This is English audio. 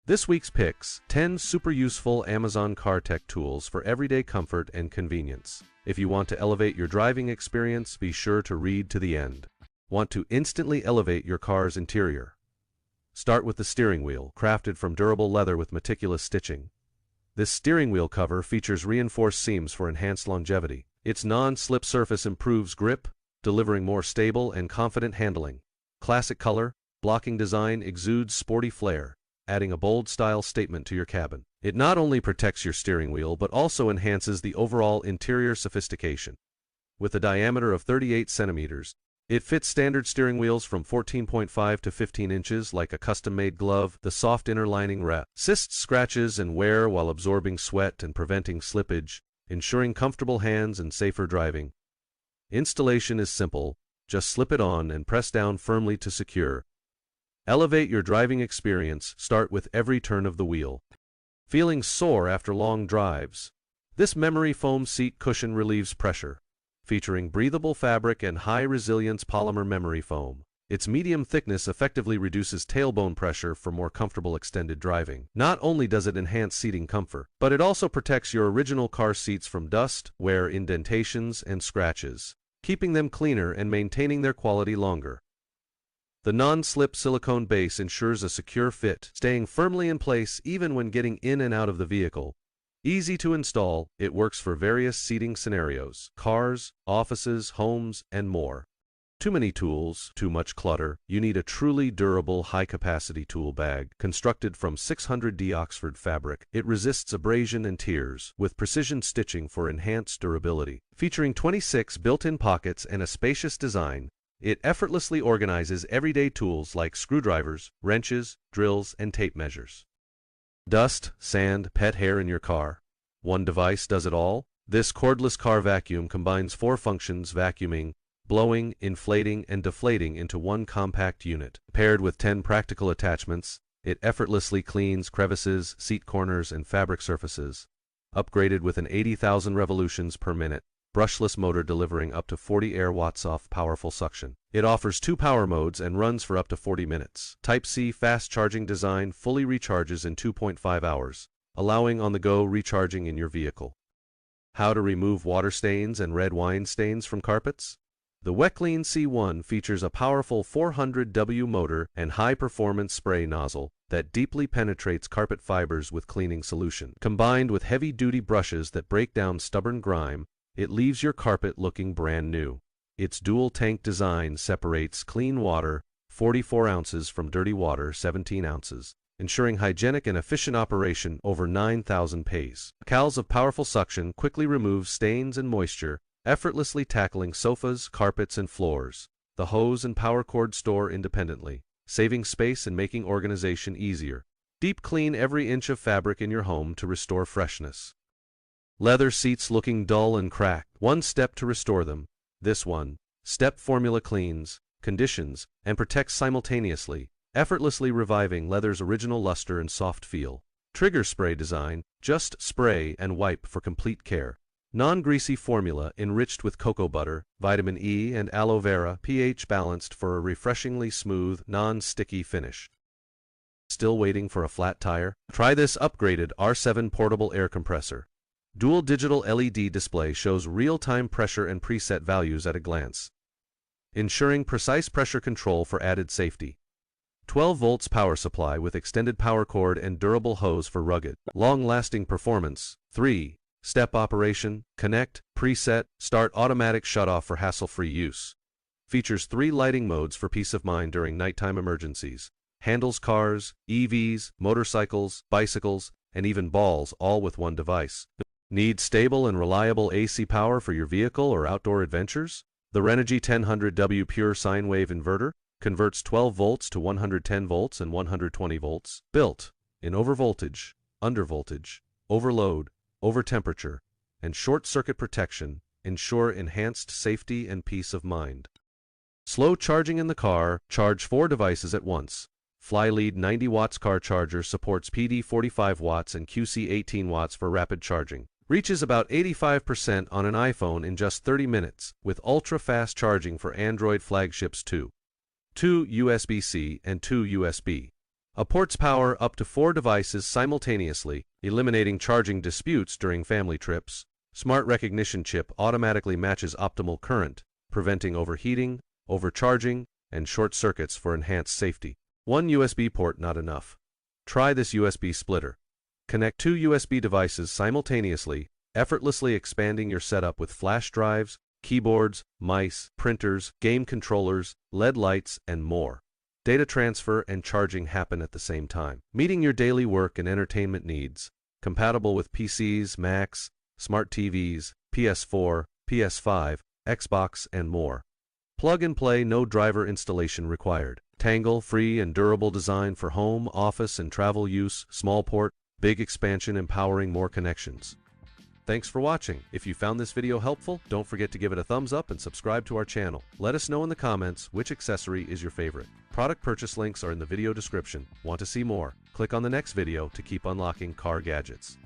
This week's picks: 10 super useful Amazon car tech tools for everyday comfort and convenience. If you want to elevate your driving experience, be sure to read to the end. Want to instantly elevate your car's interior? Start with the steering wheel, crafted from durable leather with meticulous stitching. This steering wheel cover features reinforced seams for enhanced longevity. Its non-slip surface improves grip, delivering more stable and confident handling. Classic color, blocking design exudes sporty flair, adding a bold style statement to your cabin. It not only protects your steering wheel but also enhances the overall interior sophistication. With a diameter of 38 centimeters, it fits standard steering wheels from 14.5 to 15 inches like a custom-made glove. The soft inner lining resists scratches and wear while absorbing sweat and preventing slippage, ensuring comfortable hands and safer driving. Installation is simple, just slip it on and press down firmly to secure. Elevate your driving experience, start with every turn of the wheel. Feeling sore after long drives? This memory foam seat cushion relieves pressure, featuring breathable fabric and high-resilience polymer memory foam. Its medium thickness effectively reduces tailbone pressure for more comfortable extended driving. Not only does it enhance seating comfort, but it also protects your original car seats from dust, wear, indentations, and scratches, keeping them cleaner and maintaining their quality longer. The non-slip silicone base ensures a secure fit, staying firmly in place even when getting in and out of the vehicle. Easy to install, it works for various seating scenarios: cars, offices, homes, and more. Too many tools, too much clutter. You need a truly durable, high-capacity tool bag. Constructed from 600D Oxford fabric, it resists abrasion and tears, with precision stitching for enhanced durability. Featuring 26 built-in pockets and a spacious design, it effortlessly organizes everyday tools like screwdrivers, wrenches, drills, and tape measures. Dust, sand, pet hair in your car? One device does it all? This cordless car vacuum combines 4 functions: vacuuming, blowing, inflating, and deflating into one compact unit. Paired with 10 practical attachments, it effortlessly cleans crevices, seat corners, and fabric surfaces. Upgraded with an 80,000 revolutions per minute brushless motor delivering up to 40 air watts of powerful suction. It offers 2 power modes and runs for up to 40 minutes. Type-C fast charging design fully recharges in 2.5 hours, allowing on-the-go recharging in your vehicle. How to remove water stains and red wine stains from carpets? The WetClean C1 features a powerful 400W motor and high-performance spray nozzle that deeply penetrates carpet fibers with cleaning solution. Combined with heavy-duty brushes that break down stubborn grime, it leaves your carpet looking brand new. Its dual-tank design separates clean water, 44 ounces, from dirty water, 17 ounces, ensuring hygienic and efficient operation over 9,000 pace. Cowls of powerful suction quickly remove stains and moisture, effortlessly tackling sofas, carpets, and floors. The hose and power cord store independently, saving space and making organization easier. Deep clean every inch of fabric in your home to restore freshness. Leather seats looking dull and cracked? One step to restore them. This one-step formula cleans, conditions, and protects simultaneously, effortlessly reviving leather's original luster and soft feel. Trigger spray design: just spray and wipe for complete care. Non-greasy formula enriched with cocoa butter, vitamin E, and aloe vera, pH balanced for a refreshingly smooth, non-sticky finish. Still waiting for a flat tire? Try this upgraded R7 portable air compressor. Dual digital LED display shows real-time pressure and preset values at a glance, ensuring precise pressure control for added safety. 12 volts power supply with extended power cord and durable hose for rugged, long-lasting performance. 3-step operation: connect, preset, start, automatic shut-off for hassle-free use. Features 3 lighting modes for peace of mind during nighttime emergencies. Handles cars, EVs, motorcycles, bicycles, and even balls, all with one device. Need stable and reliable AC power for your vehicle or outdoor adventures? The Renogy 1000W Pure Sine Wave Inverter converts 12 volts to 110 volts and 120 volts. Built in overvoltage, undervoltage, overload, overtemperature, and short-circuit protection, ensure enhanced safety and peace of mind. Slow charging in the car: charge 4 devices at once. Flylead 90 watts car charger supports PD 45 watts and QC 18 watts for rapid charging. Reaches about 85% on an iPhone in just 30 minutes, with ultra-fast charging for Android flagships too. 2 USB-C and 2 USB. Ports power up to 4 devices simultaneously, eliminating charging disputes during family trips. Smart recognition chip automatically matches optimal current, preventing overheating, overcharging, and short circuits for enhanced safety. One USB port not enough. Try this USB splitter. Connect 2 USB devices simultaneously, effortlessly expanding your setup with flash drives, keyboards, mice, printers, game controllers, LED lights, and more. Data transfer and charging happen at the same time, meeting your daily work and entertainment needs. Compatible with PCs, Macs, smart TVs, PS4, PS5, Xbox, and more. Plug and play, no driver installation required. Tangle-free and durable design for home, office, and travel use. Small port, big expansion, empowering more connections. Thanks for watching. If you found this video helpful, don't forget to give it a thumbs up and subscribe to our channel. Let us know in the comments which accessory is your favorite. Product purchase links are in the video description. Want to see more? Click on the next video to keep unlocking car gadgets.